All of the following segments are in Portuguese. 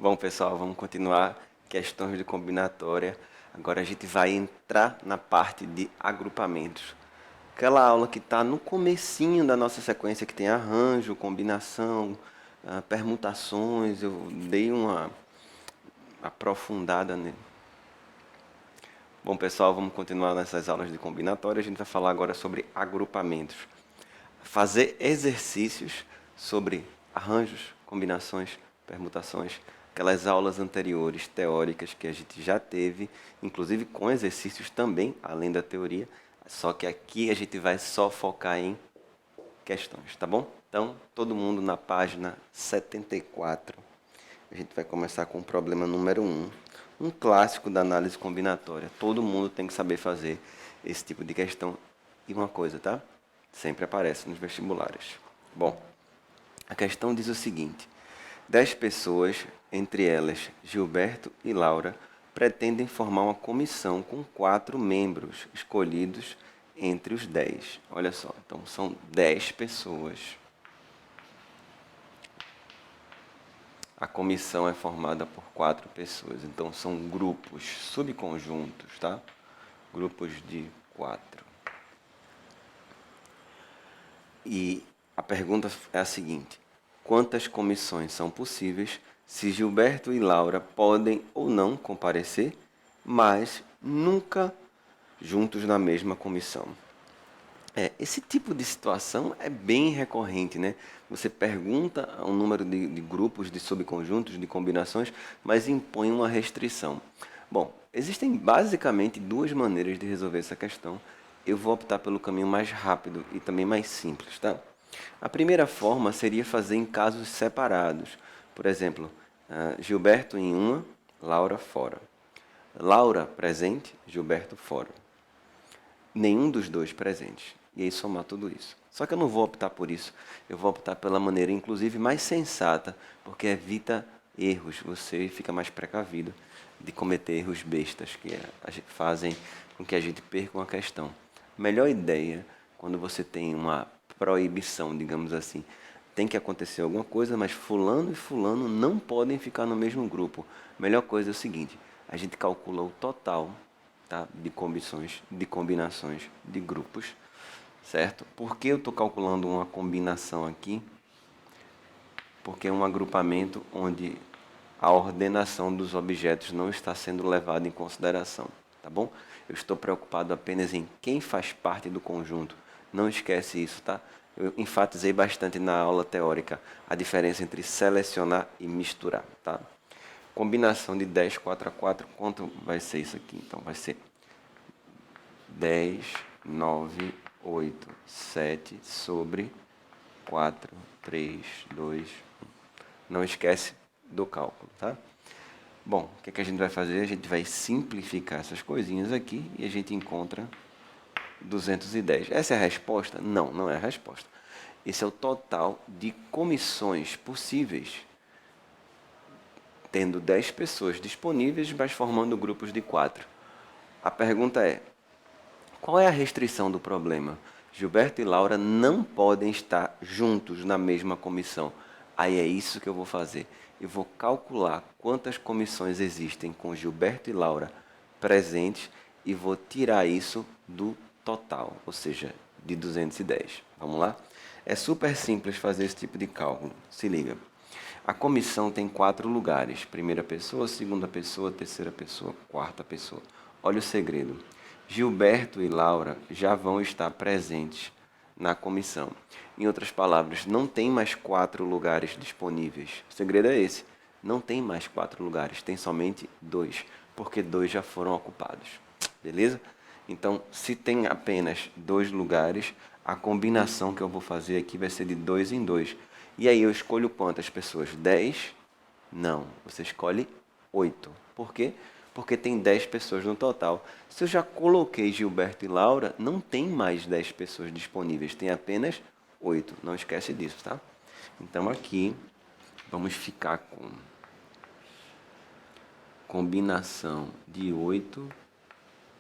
Bom, pessoal, vamos continuar questões de combinatória. Agora a gente vai entrar na parte de agrupamentos. Aquela aula que está no comecinho da nossa sequência, que tem arranjo, combinação, permutações. Eu dei uma aprofundada nele. Bom, pessoal, vamos continuar nessas aulas de combinatória. A gente vai falar agora sobre agrupamentos. Fazer exercícios sobre arranjos, combinações, permutações, aquelas aulas anteriores teóricas que a gente já teve, inclusive com exercícios também, além da teoria, só que aqui a gente vai só focar em questões, tá bom? Então, todo mundo na página 74. A gente vai começar com o problema número 1. Um clássico da análise combinatória. Todo mundo tem que saber fazer esse tipo de questão. E uma coisa, tá? Sempre aparece nos vestibulares. Bom, a questão diz o seguinte: 10 pessoas, entre elas Gilberto e Laura, pretendem formar uma comissão com 4 membros escolhidos entre os 10. Olha só, então são 10 pessoas. A comissão é formada por 4 pessoas, então são grupos, subconjuntos, tá? Grupos de 4. E a pergunta é a seguinte: quantas comissões são possíveis se Gilberto e Laura podem ou não comparecer, mas nunca juntos na mesma comissão? Esse tipo de situação é bem recorrente, né? Você pergunta um número de grupos, de subconjuntos, de combinações, mas impõe uma restrição. Bom, existem basicamente duas maneiras de resolver essa questão. Eu vou optar pelo caminho mais rápido e também mais simples, tá? A primeira forma seria fazer em casos separados. Por exemplo, Gilberto em uma, Laura fora. Laura presente, Gilberto fora. Nenhum dos dois presentes. E aí somar tudo isso. Só que eu não vou optar por isso. Eu vou optar pela maneira, inclusive, mais sensata, porque evita erros. Você fica mais precavido de cometer erros bestas que fazem com que a gente perca uma questão. Melhor ideia, quando você tem uma proibição, digamos assim, tem que acontecer alguma coisa, mas fulano e fulano não podem ficar no mesmo grupo. Melhor coisa é o seguinte: a gente calcula o total, tá, de combinações de grupos, certo? Por que eu estou calculando uma combinação aqui? Porque é um agrupamento onde a ordenação dos objetos não está sendo levada em consideração, tá bom? Eu estou preocupado apenas em quem faz parte do conjunto. Não esquece isso, tá? Eu enfatizei bastante na aula teórica a diferença entre selecionar e misturar, tá? Combinação de 10, 4 a 4, quanto vai ser isso aqui? Então, vai ser 10, 9, 8, 7 sobre 4, 3, 2, 1. Não esquece do cálculo, tá? Bom, o que a gente vai fazer? A gente vai simplificar essas coisinhas aqui e a gente encontra 210. Essa é a resposta? Não, não é a resposta. Esse é o total de comissões possíveis, tendo 10 pessoas disponíveis, mas formando grupos de 4. A pergunta é: qual é a restrição do problema? Gilberto e Laura não podem estar juntos na mesma comissão. Aí é isso que eu vou fazer. Eu vou calcular quantas comissões existem com Gilberto e Laura presentes e vou tirar isso do total, ou seja, de 210. Vamos lá? É super simples fazer esse tipo de cálculo. Se liga. A comissão tem 4 lugares: primeira pessoa, segunda pessoa, terceira pessoa, quarta pessoa. Olha o segredo. Gilberto e Laura já vão estar presentes na comissão. Em outras palavras, não tem mais 4 lugares disponíveis. O segredo é esse. Não tem mais 4 lugares, tem somente 2, porque 2 já foram ocupados. Beleza? Então, se tem apenas 2 lugares, a combinação que eu vou fazer aqui vai ser de 2 em 2. E aí eu escolho quantas pessoas? 10? Não, você escolhe 8. Por quê? Porque tem 10 pessoas no total. Se eu já coloquei Gilberto e Laura, não tem mais 10 pessoas disponíveis, tem apenas 8. Não esquece disso, tá? Então aqui vamos ficar com combinação de 8,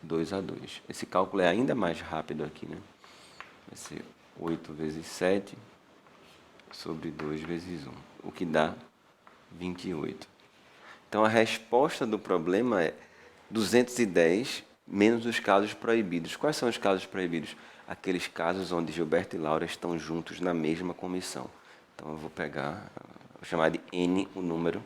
2 a 2. Esse cálculo é ainda mais rápido aqui, né? Vai ser 8 vezes 7 sobre 2 vezes 1, o que dá 28. Então a resposta do problema é 210 menos os casos proibidos. Quais são os casos proibidos? Aqueles casos onde Gilberto e Laura estão juntos na mesma comissão. Então eu vou pegar, vou chamar de N o número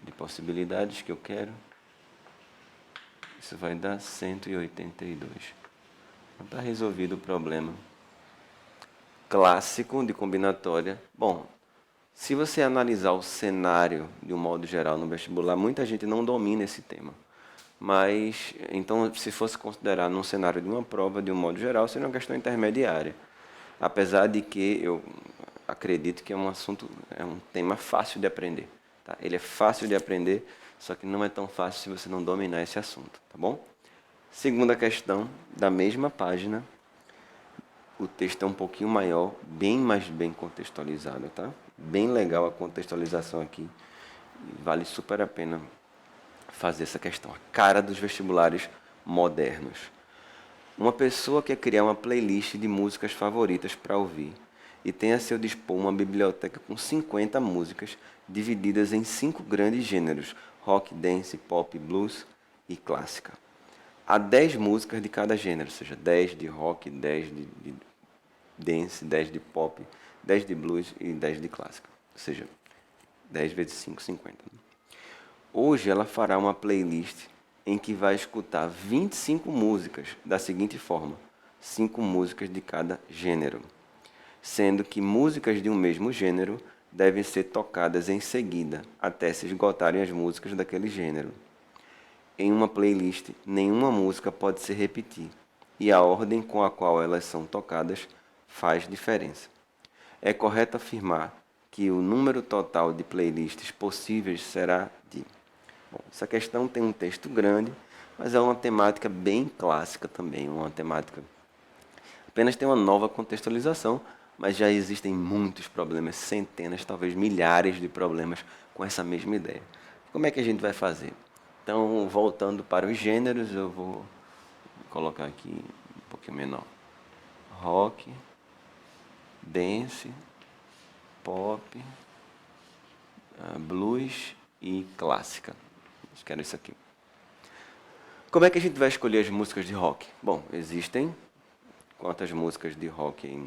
de possibilidades que eu quero. Isso vai dar 182. Então está resolvido o problema clássico de combinatória. Bom, se você analisar o cenário de um modo geral no vestibular, muita gente não domina esse tema. Mas, então, se fosse considerar num cenário de uma prova, de um modo geral, seria uma questão intermediária. Apesar de que eu acredito que é um assunto, é um tema fácil de aprender. Tá? Ele é fácil de aprender, só que não é tão fácil se você não dominar esse assunto, tá bom? Segunda questão, da mesma página. O texto é um pouquinho maior, bem contextualizado, tá? Bem legal a contextualização aqui. Vale super a pena fazer essa questão. A cara dos vestibulares modernos. Uma pessoa quer criar uma playlist de músicas favoritas para ouvir e tem a seu dispor uma biblioteca com 50 músicas divididas em 5 grandes gêneros: rock, dance, pop, blues e clássica. Há 10 músicas de cada gênero, ou seja, 10 de rock, 10 de dance, 10 de pop, 10 de blues e 10 de clássica. Ou seja, 10 vezes 5, 50. Hoje ela fará uma playlist em que vai escutar 25 músicas da seguinte forma: 5 músicas de cada gênero, sendo que músicas de um mesmo gênero devem ser tocadas em seguida, até se esgotarem as músicas daquele gênero. Em uma playlist, nenhuma música pode se repetir, e a ordem com a qual elas são tocadas faz diferença. É correto afirmar que o número total de playlists possíveis será de... Bom, essa questão tem um texto grande, mas é uma temática bem clássica também, uma temática... Apenas tem uma nova contextualização, mas já existem muitos problemas, centenas, talvez milhares de problemas com essa mesma ideia. Como é que a gente vai fazer? Então, voltando para os gêneros, eu vou colocar aqui um pouquinho menor. Rock, dance, pop, blues e clássica. Acho que era isso aqui. Como é que a gente vai escolher as músicas de rock? Bom, existem quantas músicas de rock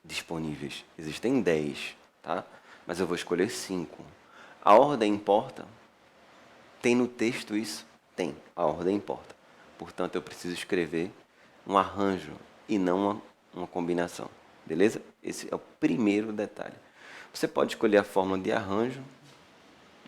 disponíveis? Existem 10, tá? Mas eu vou escolher 5. A ordem importa? Tem no texto isso? Tem. A ordem importa. Portanto, eu preciso escrever um arranjo e não uma combinação. Beleza? Esse é o primeiro detalhe. Você pode escolher a forma de arranjo,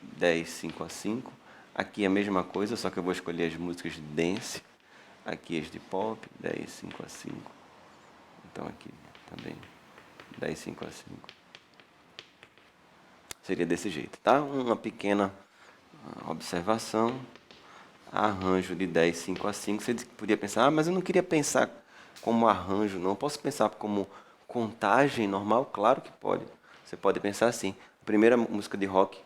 10, 5 a 5. Aqui é a mesma coisa, só que eu vou escolher as músicas de dance. Aqui as de pop, 10, 5 a 5. Então aqui também, 10, 5 a 5. Seria desse jeito, tá? Uma pequena observação. Arranjo de 10, 5 a 5. Você podia pensar, mas eu não queria pensar como arranjo, não. Posso pensar como contagem normal? Claro que pode. Você pode pensar assim. A primeira música de rock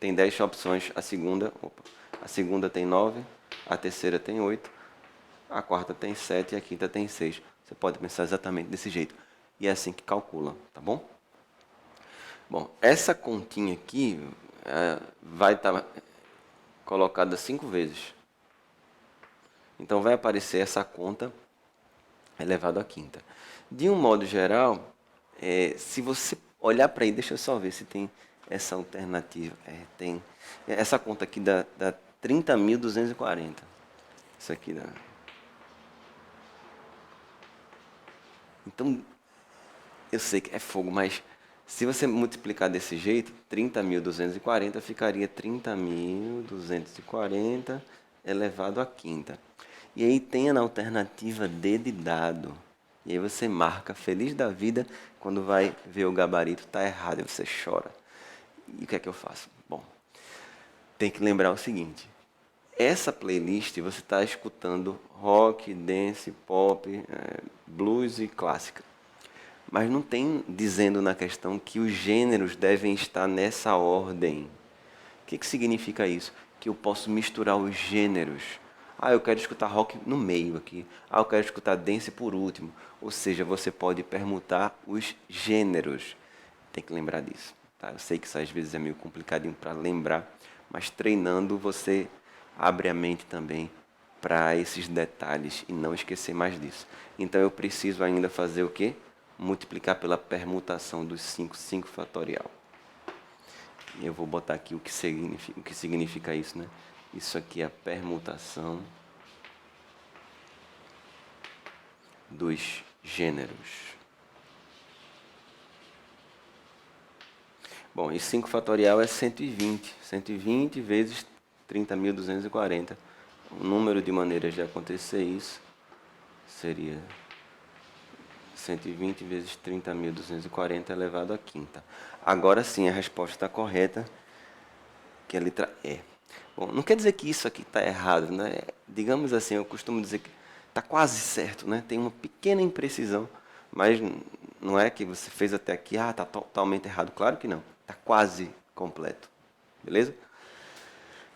tem 10 opções. A segunda tem 9. A terceira tem 8. A quarta tem 7 e a quinta tem 6. Você pode pensar exatamente desse jeito. E é assim que calcula, tá bom? Bom, essa continha aqui vai estar colocada 5 vezes. Então vai aparecer essa conta elevado à quinta. De um modo geral, se você olhar para aí, deixa eu só ver se tem essa alternativa. Tem. Essa conta aqui dá 30.240. Isso aqui dá. Então, eu sei que é fogo, mas se você multiplicar desse jeito, 30.240 ficaria 30.240 elevado à quinta. E aí tem a alternativa D de dado. E aí você marca feliz da vida quando vai ver o gabarito tá errado e você chora. E o que é que eu faço? Bom, tem que lembrar o seguinte. Essa playlist você está escutando rock, dance, pop, blues e clássica. Mas não tem dizendo na questão que os gêneros devem estar nessa ordem. O que significa isso? Que eu posso misturar os gêneros. Eu quero escutar rock no meio aqui. Eu quero escutar dance por último. Ou seja, você pode permutar os gêneros. Tem que lembrar disso. Tá? Eu sei que isso às vezes é meio complicadinho para lembrar, mas treinando você abre a mente também para esses detalhes e não esquecer mais disso. Então eu preciso ainda fazer o quê? Multiplicar pela permutação dos 5 fatorial. E eu vou botar aqui o que significa isso, né? Isso aqui é a permutação dos gêneros. Bom, e 5 fatorial é 120. 120 vezes 30.240. O número de maneiras de acontecer isso seria 120 vezes 30.240 elevado à quinta. Agora sim, a resposta está correta, que é a letra E. Bom, não quer dizer que isso aqui está errado, né? Digamos assim, eu costumo dizer que está quase certo, né? Tem uma pequena imprecisão, mas não é que você fez até aqui, está totalmente errado. Claro que não, está quase completo. Beleza?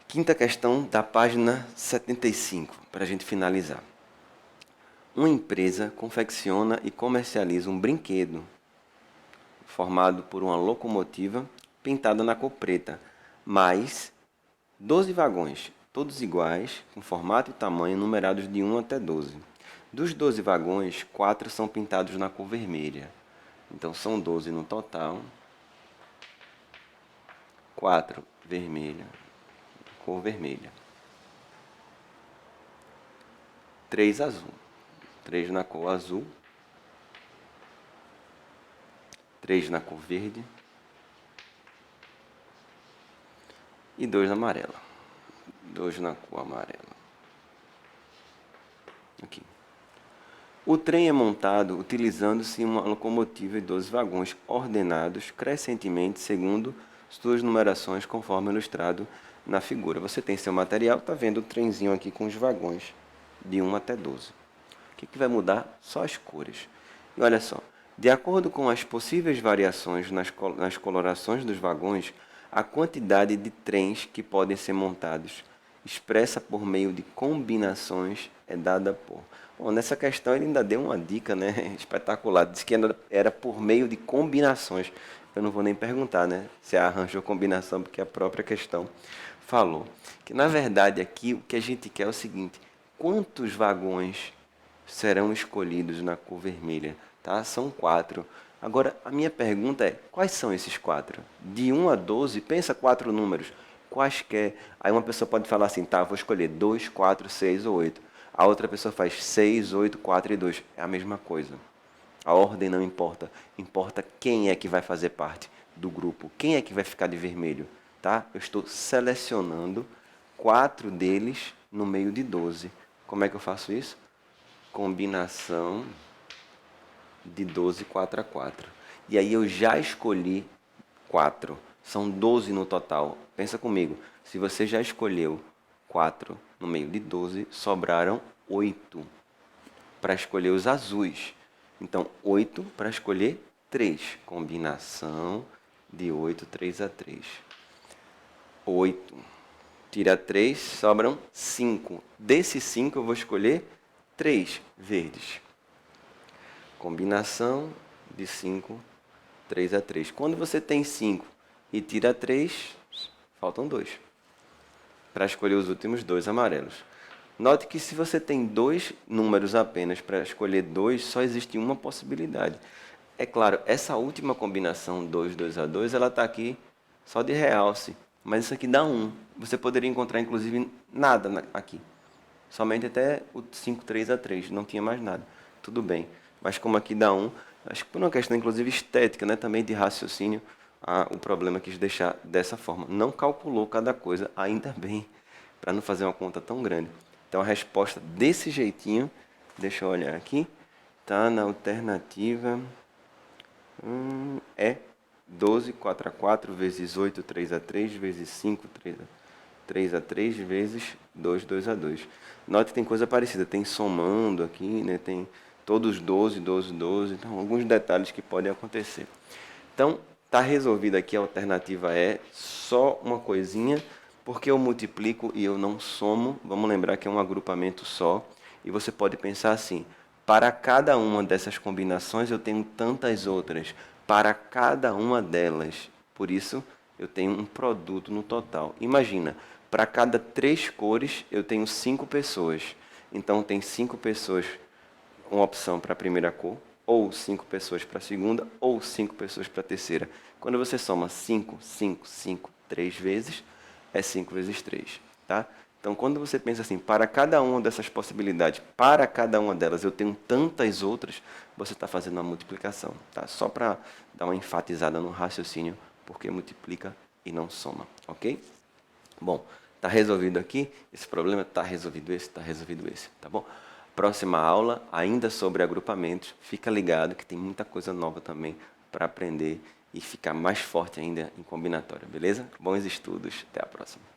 Quinta questão da página 75, para a gente finalizar. Uma empresa confecciona e comercializa um brinquedo formado por uma locomotiva pintada na cor preta, mais 12 vagões, todos iguais, com formato e tamanho, numerados de 1 até 12. Dos 12 vagões, 4 são pintados na cor vermelha. Então são 12 no total. 4 vermelha, cor vermelha. 3 azul. 3 na cor azul. 3 na cor verde. E 2 na amarela. 2 na cor amarela. Aqui. O trem é montado utilizando-se uma locomotiva e 12 vagões ordenados crescentemente segundo suas numerações conforme ilustrado na figura. Você tem seu material, está vendo o trenzinho aqui com os vagões de 1 até 12. O que vai mudar? Só as cores. E olha só, de acordo com as possíveis variações nas colorações dos vagões, a quantidade de trens que podem ser montados, expressa por meio de combinações, é dada por... Bom, nessa questão ele ainda deu uma dica, né, espetacular. Disse que era por meio de combinações. Eu não vou nem perguntar, né, se arranjou combinação, porque a própria questão falou. Que na verdade aqui o que a gente quer é o seguinte: quantos vagões serão escolhidos na cor vermelha? Tá? São 4. Agora, a minha pergunta é, quais são esses 4? De 1 a 12, pensa 4 números, quaisquer. Aí uma pessoa pode falar assim, tá, vou escolher 2, 4, 6 ou 8. A outra pessoa faz 6, 8, 4 e 2. É a mesma coisa. A ordem não importa. Importa quem é que vai fazer parte do grupo. Quem é que vai ficar de vermelho. Tá? Eu estou selecionando 4 deles no meio de 12. Como é que eu faço isso? Combinação de 12, 4 a 4. E aí eu já escolhi 4. São 12 no total. Pensa comigo. Se você já escolheu 4 no meio de 12, sobraram 8 para escolher os azuis. Então, 8 para escolher 3. Combinação de 8, 3 a 3. 8. Tira 3, sobram 5. Desses 5 eu vou escolher 3 verdes. Combinação de 5, 3 a 3. Quando você tem 5 e tira 3, faltam 2. Para escolher os últimos 2 amarelos. Note que se você tem 2 números apenas para escolher 2, só existe uma possibilidade. É claro, essa última combinação 2, 2 a 2, ela está aqui só de realce. Mas isso aqui dá 1. Você poderia encontrar, inclusive, nada aqui. Somente até o 5, 3 a 3. Não tinha mais nada. Tudo bem. Mas como aqui dá 1, acho que por uma questão, inclusive, estética, né, também de raciocínio, o problema quis deixar dessa forma. Não calculou cada coisa, ainda bem, para não fazer uma conta tão grande. Então, a resposta desse jeitinho, deixa eu olhar aqui, está na alternativa é 12, 4 a 4, vezes 8, 3 a 3, vezes 5, 3 a 3, vezes 2, 2 a 2. Note que tem coisa parecida, tem somando aqui, né? Tem todos 12, 12, 12, então alguns detalhes que podem acontecer. Então, está resolvida aqui a alternativa é só uma coisinha, porque eu multiplico e eu não somo. Vamos lembrar que é um agrupamento só. E você pode pensar assim, para cada uma dessas combinações eu tenho tantas outras. Para cada uma delas. Por isso eu tenho um produto no total. Imagina, para cada 3 cores, eu tenho 5 pessoas. Então, tem 5 pessoas, uma opção para a primeira cor, ou 5 pessoas para a segunda, ou 5 pessoas para a terceira. Quando você soma 5, 5, 5, 3 vezes, é 5 vezes 3, tá? Então, quando você pensa assim, para cada uma dessas possibilidades, para cada uma delas eu tenho tantas outras, você está fazendo uma multiplicação, tá? Só para dar uma enfatizada no raciocínio, porque multiplica e não soma, ok? Bom, está resolvido aqui esse problema, está resolvido esse, está resolvido esse, tá bom? Próxima aula, ainda sobre agrupamentos, fica ligado que tem muita coisa nova também para aprender e ficar mais forte ainda em combinatória, beleza? Bons estudos, até a próxima.